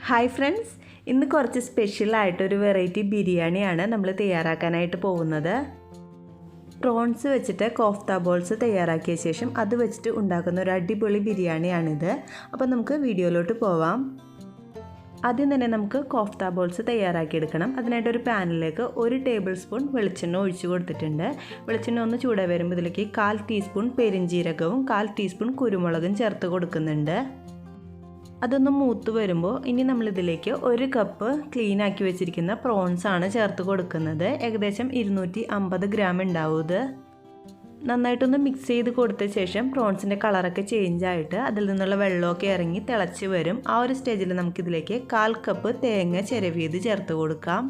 Hi friends, ഇന്ന് കുറച്ച് സ്പെഷ്യലായിട്ടൊരു variety ബിരിയാണിയാണ് നമ്മൾ തയ്യാറാക്കാനായിട്ട് പോകുന്നത്. പ്രോൺസ് വെച്ചിട്ട് കോഫ്ത ബോൾസ് തയ്യാറാക്കിയ ശേഷം അത് വെച്ചിട്ട് ഉണ്ടാക്കുന്ന ഒരു അടിപൊളി ബിരിയാണിയാണിത്. അപ്പോൾ നമുക്ക് വീഡിയോയിലോട്ട് പോവാം. ആദ്യം തന്നെ നമുക്ക് കോഫ്ത ബോൾസ് തയ്യാറാക്കിയെടുക്കണം. അതിനായിട്ട് ഒരു പാനിലേക്ക് 1 ടേബിൾ സ്പൂൺ വെളിച്ചെണ്ണ ഒഴിച്ചു കൊടുത്തിട്ടുണ്ട്. വെളിച്ചെണ്ണ ഒന്ന് ചൂടായി വരുമ്പോൾ ഇതിലേക്ക് 1/4 ടീസ്പൂൺ പെരിഞ്ജീരകവും 1/4 ടീസ്പൂൺ കുരുമുളകും ചേർത്ത് കൊടുക്കുന്നുണ്ട്. അതൊന്ന് മൂത്ത് വരുമ്പോൾ ഇനി നമ്മളിതിലേക്ക് 1 കപ്പ് ക്ലീൻ ആക്കി വെച്ചിരിക്കുന്ന പ്രോൺസ് ആണ് ചേർത്ത് കൊടുക്കുന്നത്. ഏകദേശം 250 ഗ്രാം ഉണ്ടാവും ഇത്. നന്നായിട്ടൊന്ന് മിക്സ് ചെയ്ത് കൊടുത്ത ശേഷം പ്രോൺസിൻ്റെ കളറൊക്കെ ചേഞ്ച് ആയിട്ട് അതിൽ നിന്നുള്ള വെള്ളമൊക്കെ ഇറങ്ങി തിളച്ച് വരും. ആ ഒരു സ്റ്റേജിൽ നമുക്കിതിലേക്ക് 1/4 കപ്പ് തേങ്ങ ചിരവിയത് ചേർത്ത് കൊടുക്കാം.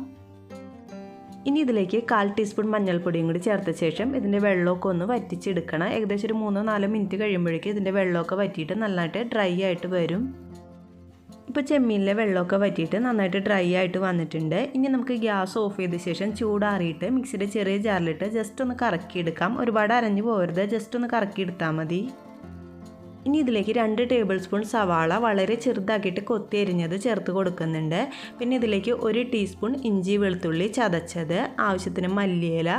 ഇനി ഇതിലേക്ക് 1/4 ടീസ്പൂൺ മഞ്ഞൾപ്പൊടിയും കൂടി ചേർത്ത ശേഷം ഇതിൻ്റെ വെള്ളമൊക്കെ ഒന്ന് വറ്റിച്ചെടുക്കണം. ഏകദേശം ഒരു 3-4 മിനിറ്റ് കഴിയുമ്പോഴേക്കും ഇതിൻ്റെ വെള്ളമൊക്കെ വറ്റിയിട്ട് നന്നായിട്ട് ഡ്രൈ ആയിട്ട് വരും. ഇപ്പോൾ ചെമ്മീനിലെ വെള്ളമൊക്കെ വറ്റിയിട്ട് നന്നായിട്ട് ഡ്രൈ ആയിട്ട് വന്നിട്ടുണ്ട്. ഇനി നമുക്ക് ഗ്യാസ് ഓഫ് ചെയ്ത ശേഷം ചൂടാറിയിട്ട് മിക്സിയുടെ ചെറിയ ജാറിലിട്ട് ജസ്റ്റ് ഒന്ന് കറക്കിയെടുക്കാം. ഒരുപാട് അരഞ്ഞു പോകരുത്, ജസ്റ്റ് ഒന്ന് കറക്കിയെടുത്താൽ മതി. ഇനി ഇതിലേക്ക് 2 ടേബിൾ സ്പൂൺ സവാള വളരെ ചെറുതാക്കിയിട്ട് കൊത്തി എരിഞ്ഞത് ചേർത്ത് കൊടുക്കുന്നുണ്ട്. പിന്നെ ഇതിലേക്ക് 1 ടീസ്പൂൺ ഇഞ്ചി വെളുത്തുള്ളി ചതച്ചത്, ആവശ്യത്തിന് മല്ലിയില,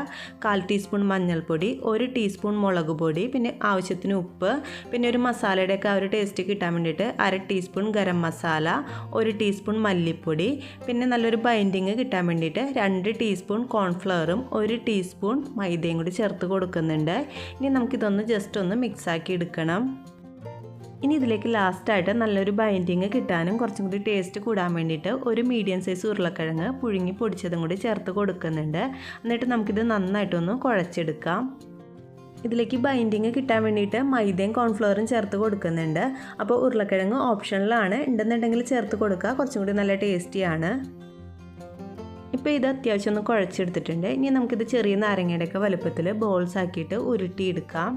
1/4 ടീസ്പൂൺ മഞ്ഞൾപ്പൊടി, 1 ടീസ്പൂൺ മുളക് പൊടി, പിന്നെ ആവശ്യത്തിന് ഉപ്പ്, പിന്നെ ഒരു മസാലയുടെയൊക്കെ ആ ഒരു ടേസ്റ്റ് കിട്ടാൻ വേണ്ടിയിട്ട് 1/2 ടീസ്പൂൺ ഗരം മസാല, 1 ടീസ്പൂൺ മല്ലിപ്പൊടി, പിന്നെ നല്ലൊരു ബൈൻഡിങ് കിട്ടാൻ വേണ്ടിയിട്ട് 2 ടീസ്പൂൺ കോൺഫ്ലവറും 1 ടീസ്പൂൺ മൈദയും കൂടി ചേർത്ത് കൊടുക്കുന്നുണ്ട്. ഇനി നമുക്കിതൊന്ന് ജസ്റ്റ് ഒന്ന് മിക്സാക്കി എടുക്കണം. ഇനി ഇതിലേക്ക് ലാസ്റ്റായിട്ട് നല്ലൊരു ബൈൻഡിങ് കിട്ടാനും കുറച്ചും കൂടി ടേസ്റ്റ് കൂടാൻ വേണ്ടിയിട്ട് 1 മീഡിയം സൈസ് ഉരുളക്കിഴങ്ങ് പുഴുങ്ങി പൊടിച്ചതും കൂടി ചേർത്ത് കൊടുക്കുന്നുണ്ട്. എന്നിട്ട് നമുക്കിത് നന്നായിട്ടൊന്ന് കുഴച്ചെടുക്കാം. ഇതിലേക്ക് ബൈൻഡിങ് കിട്ടാൻ വേണ്ടിയിട്ട് മൈദയും കോൺഫ്ലവറും ചേർത്ത് കൊടുക്കുന്നുണ്ട്. അപ്പോൾ ഉരുളക്കിഴങ്ങ് ഓപ്ഷനിലാണ്, ഉണ്ടെന്നുണ്ടെങ്കിൽ ചേർത്ത് കൊടുക്കുക, കുറച്ചും കൂടി നല്ല ടേസ്റ്റിയാണ്. ഇപ്പോൾ ഇത് അത്യാവശ്യം ഒന്ന് കുഴച്ചെടുത്തിട്ടുണ്ട്. ഇനി നമുക്കിത് ചെറിയ നാരങ്ങയുടെയൊക്കെ വലുപ്പത്തിൽ ബോൾസ് ആക്കിയിട്ട് ഉരുട്ടിയെടുക്കാം.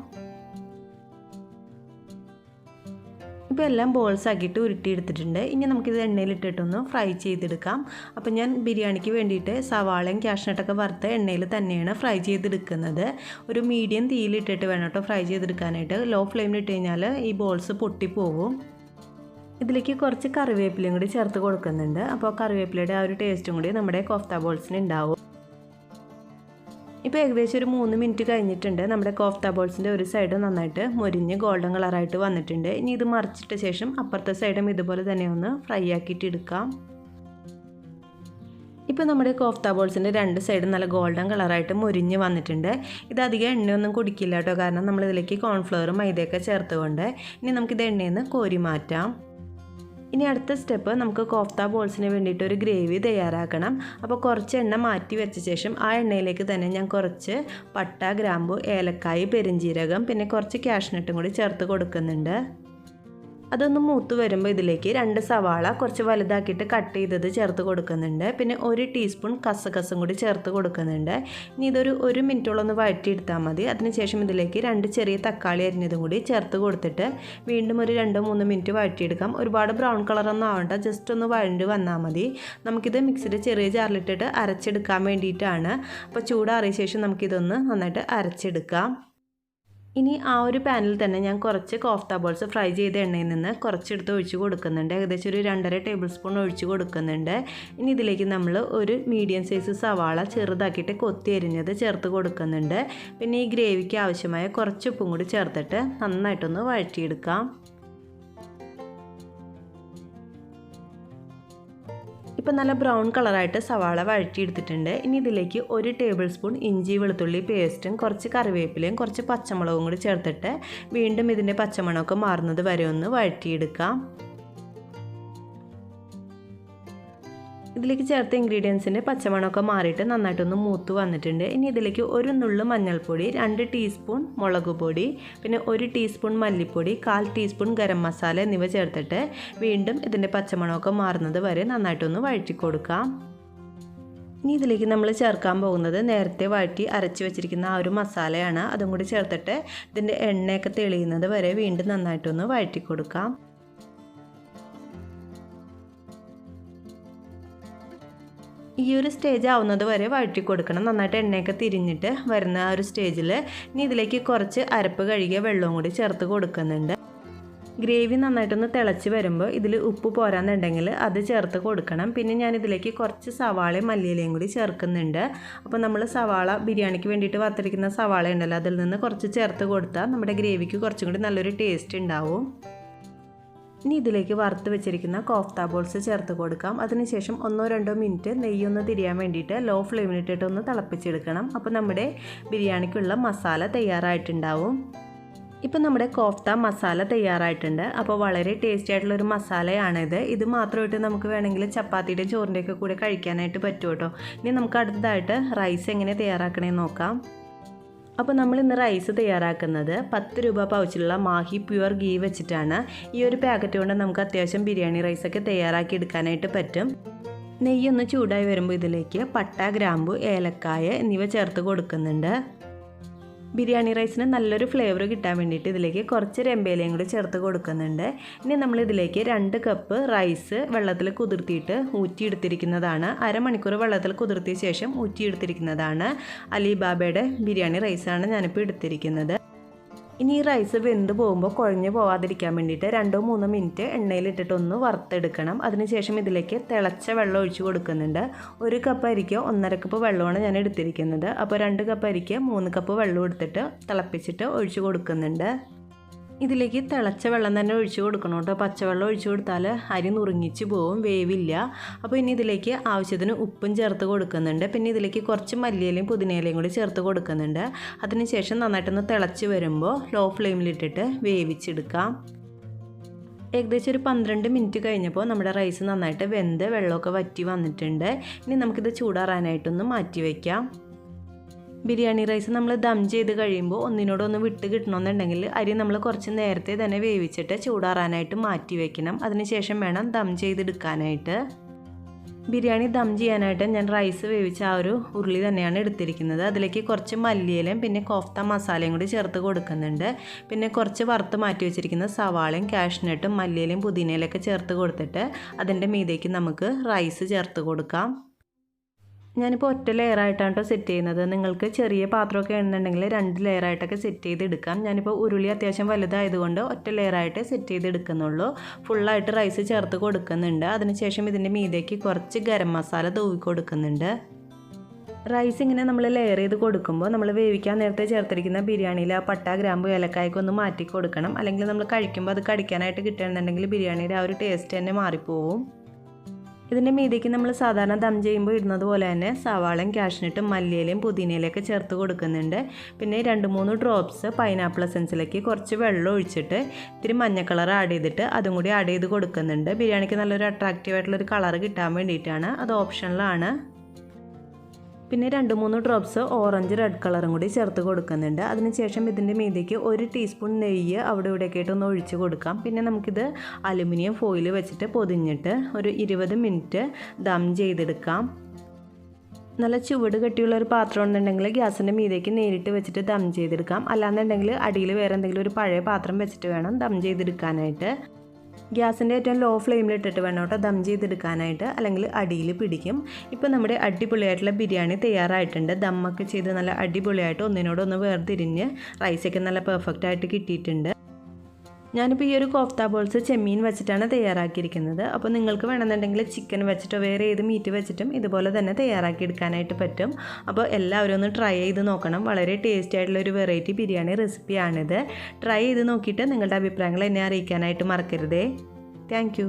ഇപ്പോൾ എല്ലാം ബോൾസ് ആക്കിയിട്ട് ഉരുട്ടിയെടുത്തിട്ടുണ്ട്. ഇനി നമുക്കിത് എണ്ണയിലിട്ടിട്ടൊന്ന് ഫ്രൈ ചെയ്തെടുക്കാം. അപ്പോൾ ഞാൻ ബിരിയാണിക്ക് വേണ്ടിയിട്ട് സവാളയും കാഷ്നട്ടൊക്കെ വറുത്ത എണ്ണയിൽ തന്നെയാണ് ഫ്രൈ ചെയ്തെടുക്കുന്നത്. ഒരു മീഡിയം തീയിലിട്ടിട്ട് വേണം കേട്ടോ ഫ്രൈ ചെയ്തെടുക്കാനായിട്ട്. ലോ ഫ്ലെയിമിലിട്ട് കഴിഞ്ഞാൽ ഈ ബോൾസ് പൊട്ടിപ്പോവും. ഇതിലേക്ക് കുറച്ച് കറിവേപ്പിലയും കൂടി ചേർത്ത് കൊടുക്കുന്നുണ്ട്. അപ്പോൾ കറിവേപ്പിലയുടെ ആ ഒരു ടേസ്റ്റും കൂടി നമ്മുടെ കോഫ്ത ബോൾസിന് ഉണ്ടാവും. ഇപ്പോൾ ഏകദേശം ഒരു 3 മിനിറ്റ് കഴിഞ്ഞിട്ടുണ്ട്. നമ്മുടെ കോഫ്ത ബോൾസിൻ്റെ ഒരു സൈഡ് നന്നായിട്ട് മൊരിഞ്ഞ് ഗോൾഡൻ കളറായിട്ട് വന്നിട്ടുണ്ട്. ഇനി ഇത് മറിച്ചിട്ട ശേഷം അപ്പുറത്തെ സൈഡും ഇതുപോലെ തന്നെ ഒന്ന് ഫ്രൈ ആക്കിയിട്ട് എടുക്കാം. ഇപ്പോൾ നമ്മുടെ കോഫ്ത ബോൾസിൻ്റെ 2 സൈഡും നല്ല ഗോൾഡൻ കളറായിട്ട് മൊരിഞ്ഞ് വന്നിട്ടുണ്ട്. ഇത് അധികം എണ്ണയൊന്നും കുടിക്കില്ല കേട്ടോ, കാരണം നമ്മളിതിലേക്ക് കോൺഫ്ലവറും മൈദയൊക്കെ ചേർത്തുകൊണ്ട്. ഇനി നമുക്കിത് എണ്ണയിൽ നിന്ന് കോരി മാറ്റാം. ഇനി അടുത്ത സ്റ്റെപ്പ് നമുക്ക് കോഫ്ത ബോൾസിന് വേണ്ടിയിട്ട് ഒരു ഗ്രേവി തയ്യാറാക്കണം. അപ്പോൾ കുറച്ച് എണ്ണ മാറ്റി വെച്ച ശേഷം ആ എണ്ണയിലേക്ക് തന്നെ ഞാൻ കുറച്ച് പട്ട, ഗ്രാമ്പു, ഏലക്കായ്, പെരിഞ്ജീരകം, പിന്നെ കുറച്ച് കാഷ്നട്ടും കൂടി ചേർത്ത് കൊടുക്കുന്നുണ്ട്. അതൊന്ന് മൂത്ത് വരുമ്പോൾ ഇതിലേക്ക് 2 സവാള കുറച്ച് വലുതാക്കിയിട്ട് കട്ട് ചെയ്തത് ചേർത്ത് കൊടുക്കുന്നുണ്ട്. പിന്നെ 1 ടീസ്പൂൺ കസകസും കൂടി ചേർത്ത് കൊടുക്കുന്നുണ്ട്. ഇനി ഇതൊരു 1 മിനിറ്റോളം ഒന്ന് വഴറ്റിയെടുത്താൽ മതി. അതിനുശേഷം ഇതിലേക്ക് 2 ചെറിയ തക്കാളി അരിഞ്ഞതും കൂടി ചേർത്ത് കൊടുത്തിട്ട് വീണ്ടും ഒരു 2-3 മിനിറ്റ് വഴറ്റിയെടുക്കാം. ഒരുപാട് ബ്രൗൺ കളറൊന്നും ആവണ്ട, ജസ്റ്റ് ഒന്ന് വഴണ്ട് വന്നാൽ മതി. നമുക്കിത് മിക്സിയുടെ ചെറിയ ജാറിലിട്ടിട്ട് അരച്ചെടുക്കാൻ വേണ്ടിയിട്ടാണ്. അപ്പോൾ ചൂടാറിയ ശേഷം നമുക്കിതൊന്ന് നന്നായിട്ട് അരച്ചെടുക്കാം. ഇനി ആ ഒരു പാനിൽ തന്നെ ഞാൻ കുറച്ച് കോഫ്ത ബോൾസ് ഫ്രൈ ചെയ്ത എണ്ണയിൽ നിന്ന് കുറച്ചെടുത്ത് ഒഴിച്ച് കൊടുക്കുന്നുണ്ട്. ഏകദേശം ഒരു 2.5 ടേബിൾ സ്പൂൺ ഒഴിച്ച് കൊടുക്കുന്നുണ്ട്. ഇനി ഇതിലേക്ക് നമ്മൾ ഒരു മീഡിയം സൈസ് സവാള ചെറുതാക്കിയിട്ട് കൊത്തി എരിഞ്ഞത് ചേർത്ത് കൊടുക്കുന്നുണ്ട്. പിന്നെ ഈ ഗ്രേവിക്ക് ആവശ്യമായ കുറച്ച് ഉപ്പും കൂടി ചേർത്തിട്ട് നന്നായിട്ടൊന്ന് വഴറ്റിയെടുക്കാം. ഇപ്പോൾ നല്ല ബ്രൗൺ കളറായിട്ട് സവാള വഴറ്റിയെടുത്തിട്ടുണ്ട്. ഇനി ഇതിലേക്ക് 1 ടേബിൾ സ്പൂൺ ഇഞ്ചി വെളുത്തുള്ളി പേസ്റ്റും കുറച്ച് കറിവേപ്പിലയും കുറച്ച് പച്ചമുളകും കൂടി ചേർത്തിട്ട് വീണ്ടും ഇതിൻ്റെ പച്ചമണമൊക്കെ മാറുന്നത് വരെ ഒന്ന് വഴറ്റിയെടുക്കാം. ഇതിലേക്ക് ചേർത്ത ഇൻഗ്രീഡിയൻസിൻ്റെ പച്ചമണമൊക്കെ മാറിയിട്ട് നന്നായിട്ടൊന്ന് മൂത്ത് വന്നിട്ടുണ്ട്. ഇനി ഇതിലേക്ക് 1 നുള്ളു മഞ്ഞൾപ്പൊടി, 2 ടീസ്പൂൺ മുളക് പൊടി, പിന്നെ 1 ടീസ്പൂൺ മല്ലിപ്പൊടി, 1/4 ടീസ്പൂൺ ഗരം മസാല എന്നിവ ചേർത്തിട്ട് വീണ്ടും ഇതിൻ്റെ പച്ചമണമൊക്കെ മാറുന്നത് വരെ നന്നായിട്ടൊന്ന് വഴറ്റി കൊടുക്കാം. ഇനി ഇതിലേക്ക് നമ്മൾ ചേർക്കാൻ പോകുന്നത് നേരത്തെ വഴറ്റി അരച്ച് വെച്ചിരിക്കുന്ന ആ ഒരു മസാലയാണ്. അതും കൂടി ചേർത്തിട്ട് ഇതിൻ്റെ എണ്ണയൊക്കെ തെളിയുന്നത് വരെ വീണ്ടും നന്നായിട്ടൊന്ന് വഴറ്റി കൊടുക്കാം. ഈ ഒരു സ്റ്റേജ് ആവുന്നത് വരെ വഴറ്റി കൊടുക്കണം. നന്നായിട്ട് എണ്ണയൊക്കെ തിരിഞ്ഞിട്ട് വരുന്ന ആ ഒരു സ്റ്റേജിൽ ഇനി ഇതിലേക്ക് കുറച്ച് അരപ്പ് കഴുകിയ വെള്ളവും കൂടി ചേർത്ത് കൊടുക്കുന്നുണ്ട്. ഗ്രേവി നന്നായിട്ടൊന്ന് തിളച്ച് വരുമ്പോൾ ഇതിൽ ഉപ്പ് പോരാന്നുണ്ടെങ്കിൽ അത് ചേർത്ത് കൊടുക്കണം. പിന്നെ ഞാൻ ഇതിലേക്ക് കുറച്ച് സവാളയും മല്ലിയിലയും കൂടി ചേർക്കുന്നുണ്ട്. അപ്പോൾ നമ്മൾ സവാള ബിരിയാണിക്ക് വേണ്ടിയിട്ട് വറുത്തിരിക്കുന്ന സവാള ഉണ്ടല്ലോ, അതിൽ നിന്ന് കുറച്ച് ചേർത്ത് കൊടുത്താൽ നമ്മുടെ ഗ്രേവിക്ക് കുറച്ചും കൂടി നല്ലൊരു ടേസ്റ്റ് ഉണ്ടാവും. ഇനി ഇതിലേക്ക് വറുത്ത് വെച്ചിരിക്കുന്ന കോഫ്ത ബോൾസ് ചേർത്ത് കൊടുക്കാം. അതിനുശേഷം 1-2 മിനിറ്റ് നെയ്യൊന്ന് തിരിയാൻ വേണ്ടിയിട്ട് ലോ ഫ്ലെയിമിലിട്ടിട്ട് ഒന്ന് തിളപ്പിച്ചെടുക്കണം. അപ്പോൾ നമ്മുടെ ബിരിയാണിക്കുള്ള മസാല തയ്യാറായിട്ടുണ്ടാവും. ഇപ്പം നമ്മുടെ കോഫ്ത മസാല തയ്യാറായിട്ടുണ്ട്. അപ്പോൾ വളരെ ടേസ്റ്റി ആയിട്ടുള്ളൊരു മസാലയാണിത്. ഇത് മാത്രമായിട്ട് നമുക്ക് വേണമെങ്കിൽ ചപ്പാത്തിയുടെ ചോറിൻ്റെയൊക്കെ കൂടെ കഴിക്കാനായിട്ട് പറ്റും കേട്ടോ. ഇനി നമുക്ക് അടുത്തതായിട്ട് റൈസ് എങ്ങനെ തയ്യാറാക്കണമെന്ന് നോക്കാം. അപ്പോൾ നമ്മൾ ഇന്ന് റൈസ് തയ്യാറാക്കുന്നത് 10 രൂപ പൗച്ചിലുള്ള മാഹി പ്യുവർ ഗീ വെച്ചിട്ടാണ്. ഈ ഒരു പാക്കറ്റ് കൊണ്ട് നമുക്ക് അത്യാവശ്യം ബിരിയാണി റൈസൊക്കെ തയ്യാറാക്കി എടുക്കാനായിട്ട് പറ്റും. നെയ്യൊന്ന് ചൂടായി വരുമ്പോൾ ഇതിലേക്ക് പട്ട, ഗ്രാമ്പു, ഏലക്കായ എന്നിവ ചേർത്ത് കൊടുക്കുന്നുണ്ട്. ബിരിയാണി റൈസിന് നല്ലൊരു ഫ്ലേവർ കിട്ടാൻ വേണ്ടിയിട്ട് ഇതിലേക്ക് കുറച്ച് രമ്പയിലയും കൂടി ചേർത്ത് കൊടുക്കുന്നുണ്ട്. ഇനി നമ്മളിതിലേക്ക് 2 കപ്പ് റൈസ് വെള്ളത്തിൽ കുതിർത്തിയിട്ട് ഊറ്റിയെടുത്തിരിക്കുന്നതാണ്. അരമണിക്കൂർ വെള്ളത്തിൽ കുതിർത്തിയ ശേഷം ഊറ്റിയെടുത്തിരിക്കുന്നതാണ്. അലിബാബയുടെ ബിരിയാണി റൈസാണ് ഞാനിപ്പോൾ എടുത്തിരിക്കുന്നത്. ഇനി ഈ റൈസ് വെന്ത് പോകുമ്പോൾ കുഴഞ്ഞു പോവാതിരിക്കാൻ വേണ്ടിയിട്ട് 2-3 മിനിറ്റ് എണ്ണയിലിട്ടിട്ടൊന്ന് വറുത്തെടുക്കണം. അതിനുശേഷം ഇതിലേക്ക് തിളച്ച വെള്ളം ഒഴിച്ച് കൊടുക്കുന്നുണ്ട്. 1 കപ്പ് അരിക്ക് 1.5 കപ്പ് വെള്ളമാണ് ഞാൻ എടുത്തിരിക്കുന്നത്. അപ്പോൾ 2 കപ്പ് അരിക്ക് 3 കപ്പ് വെള്ളം എടുത്തിട്ട് തിളപ്പിച്ചിട്ട് ഒഴിച്ച് കൊടുക്കുന്നുണ്ട്. ഇതിലേക്ക് തിളച്ച വെള്ളം തന്നെ ഒഴിച്ച് കൊടുക്കണം കേട്ടോ. പച്ചവെള്ളം ഒഴിച്ച് കൊടുത്താൽ അരി നുറുങ്ങിച്ച് പോവും, വേവില്ല. അപ്പോൾ ഇനി ഇതിലേക്ക് ആവശ്യത്തിന് ഉപ്പും ചേർത്ത് കൊടുക്കുന്നുണ്ട്. പിന്നെ ഇതിലേക്ക് കുറച്ച് മല്ലിയിലയും പുതിനയിലയും കൂടി ചേർത്ത് കൊടുക്കുന്നുണ്ട്. അതിനുശേഷം നന്നായിട്ടൊന്ന് തിളച്ച് വരുമ്പോൾ ലോ ഫ്ലെയിമിലിട്ടിട്ട് വേവിച്ചെടുക്കാം. ഏകദേശം ഒരു 12 മിനിറ്റ് കഴിഞ്ഞപ്പോൾ നമ്മുടെ റൈസ് നന്നായിട്ട് വെന്ത് വെള്ളമൊക്കെ വറ്റി വന്നിട്ടുണ്ട്. ഇനി നമുക്കിത് ചൂടാറാനായിട്ടൊന്ന് മാറ്റി വയ്ക്കാം. ബിരിയാണി റൈസ് നമ്മൾ ദം ചെയ്ത് കഴിയുമ്പോൾ ഒന്നിനോടൊന്ന് വിട്ട് കിട്ടണമെന്നുണ്ടെങ്കിൽ അരി നമ്മൾ കുറച്ച് നേരത്തെ തന്നെ വേവിച്ചിട്ട് ചൂടാറാനായിട്ട് മാറ്റി വയ്ക്കണം. അതിനുശേഷം വേണം ദം ചെയ്തെടുക്കാനായിട്ട്. ബിരിയാണി ദം ചെയ്യാനായിട്ട് ഞാൻ റൈസ് വേവിച്ച ആ ഒരു ഉരുളി തന്നെയാണ് എടുത്തിരിക്കുന്നത്. അതിലേക്ക് കുറച്ച് മല്ലിയിലയും പിന്നെ കോഫ്ത മസാലയും കൂടി ചേർത്ത് കൊടുക്കുന്നുണ്ട്. പിന്നെ കുറച്ച് വറുത്ത് മാറ്റി വെച്ചിരിക്കുന്ന സവാളയും കാഷ്നട്ടും മല്ലിയിലയും പുതിനയിലൊക്കെ ചേർത്ത് കൊടുത്തിട്ട് അതിൻ്റെ മീതേക്ക് നമുക്ക് റൈസ് ചേർത്ത് കൊടുക്കാം. ഞാനിപ്പോൾ ഒറ്റ ലെയറായിട്ടാണ് കേട്ടോ സെറ്റ് ചെയ്യുന്നത്. നിങ്ങൾക്ക് ചെറിയ പാത്രമൊക്കെ ആണെന്നുണ്ടെങ്കിൽ 2 ലെയറായിട്ടൊക്കെ സെറ്റ് ചെയ്തെടുക്കാം. ഞാനിപ്പോൾ ഉരുളി അത്യാവശ്യം വലുതായതുകൊണ്ട് ഒറ്റ ലെയറായിട്ട് സെറ്റ് ചെയ്തെടുക്കുന്നുള്ളൂ. ഫുള്ളായിട്ട് റൈസ് ചേർത്ത് കൊടുക്കുന്നുണ്ട്. അതിനുശേഷം ഇതിൻ്റെ മീതേക്ക് കുറച്ച് ഗരം മസാല തൂവി കൊടുക്കുന്നുണ്ട്. റൈസ് ഇങ്ങനെ നമ്മൾ ലെയർ ചെയ്ത് കൊടുക്കുമ്പോൾ നമ്മൾ വേവിക്കാൻ നേരത്തെ ചേർത്തിരിക്കുന്ന ബിരിയാണിയിൽ ആ പട്ട, ഗ്രാമ്പു, ഏലക്കായൊക്കെ ഒന്ന് മാറ്റി കൊടുക്കണം. അല്ലെങ്കിൽ നമ്മൾ കഴിക്കുമ്പോൾ അത് കടിക്കാനായിട്ട് കിട്ടുകയാണെന്നുണ്ടെങ്കിൽ ബിരിയാണിയുടെ ആ ഒരു ടേസ്റ്റ് തന്നെ മാറിപ്പോവും. ഇതിൻ്റെ മീതേക്ക് നമ്മൾ സാധാരണ ദം ചെയ്യുമ്പോൾ ഇടുന്നത് പോലെ തന്നെ സവാളയും കാഷ്നട്ടും മല്ലിയിലയും പുതിനയിലൊക്കെ ചേർത്ത് കൊടുക്കുന്നുണ്ട്. പിന്നെ 2-3 ഡ്രോപ്സ് പൈനാപ്പിൾ എസൻസിലേക്ക് കുറച്ച് വെള്ളം ഒഴിച്ചിട്ട് ഇത്തിരി മഞ്ഞ കളർ ആഡ് ചെയ്തിട്ട് അതും കൂടി ആഡ് ചെയ്ത് കൊടുക്കുന്നുണ്ട്. ബിരിയാണിക്ക് നല്ലൊരു അട്രാക്റ്റീവായിട്ടുള്ളൊരു കളർ കിട്ടാൻ വേണ്ടിയിട്ടാണ്. അത് ഓപ്ഷണലാണ്. പിന്നെ 2-3 ഡ്രോപ്സ് ഓറഞ്ച് റെഡ് കളറും കൂടി ചേർത്ത് കൊടുക്കുന്നുണ്ട്. അതിനുശേഷം ഇതിൻ്റെ മീതേക്ക് 1 ടീസ്പൂൺ നെയ്യ് അവിടെ ഇവിടെയൊക്കെ ആയിട്ടൊന്ന് ഒഴിച്ച് കൊടുക്കാം. പിന്നെ നമുക്കിത് അലുമിനിയം ഫോയിൽ വെച്ചിട്ട് പൊതിഞ്ഞിട്ട് ഒരു 20 മിനിറ്റ് ദം ചെയ്തെടുക്കാം. നല്ല ചുവട് കെട്ടിയുള്ളൊരു പാത്രം ഉണ്ടെങ്കിൽ ഗ്യാസിൻ്റെ മീതേക്ക് നേരിട്ട് വെച്ചിട്ട് ദം ചെയ്തെടുക്കാം. അല്ലാന്നുണ്ടെങ്കിൽ അടിയിൽ വേറെ എന്തെങ്കിലും ഒരു പഴയ പാത്രം വെച്ചിട്ട് വേണം ദം ചെയ്തെടുക്കാനായിട്ട്. ഗ്യാസിൻ്റെ ഏറ്റവും ലോ ഫ്ലെയിമിലിട്ടിട്ട് വേണം കേട്ടോ ദം ചെയ്തെടുക്കാനായിട്ട്, അല്ലെങ്കിൽ അടിയിൽ പിടിക്കും. ഇപ്പോൾ നമ്മുടെ അടിപൊളിയായിട്ടുള്ള ബിരിയാണി തയ്യാറായിട്ടുണ്ട്. ദമ്മൊക്കെ ചെയ്ത് നല്ല അടിപൊളിയായിട്ട് ഒന്നിനോടൊന്ന് വേർതിരിഞ്ഞ് റൈസൊക്കെ നല്ല പെർഫെക്റ്റ് ആയിട്ട് കിട്ടിയിട്ടുണ്ട്. ഞാനിപ്പോൾ ഈ ഒരു കോഫ്ത ബോൾസ് ചെമ്മീൻ വെച്ചിട്ടാണ് തയ്യാറാക്കിയിരിക്കുന്നത്. അപ്പോൾ നിങ്ങൾക്ക് വേണമെന്നുണ്ടെങ്കിൽ ചിക്കൻ വെച്ചിട്ടോ വേറെ ഏത് മീറ്റ് വെച്ചിട്ടും ഇതുപോലെ തന്നെ തയ്യാറാക്കി എടുക്കാനായിട്ട് പറ്റും. അപ്പോൾ എല്ലാവരും ഒന്ന് ട്രൈ ചെയ്ത് നോക്കണം. വളരെ ടേസ്റ്റി ആയിട്ടുള്ള ഒരു വെറൈറ്റി ബിരിയാണി റെസിപ്പിയാണിത്. ട്രൈ ചെയ്ത് നോക്കിയിട്ട് നിങ്ങളുടെ അഭിപ്രായങ്ങൾ എന്നെ അറിയിക്കാനായിട്ട് മറക്കരുതേ. താങ്ക്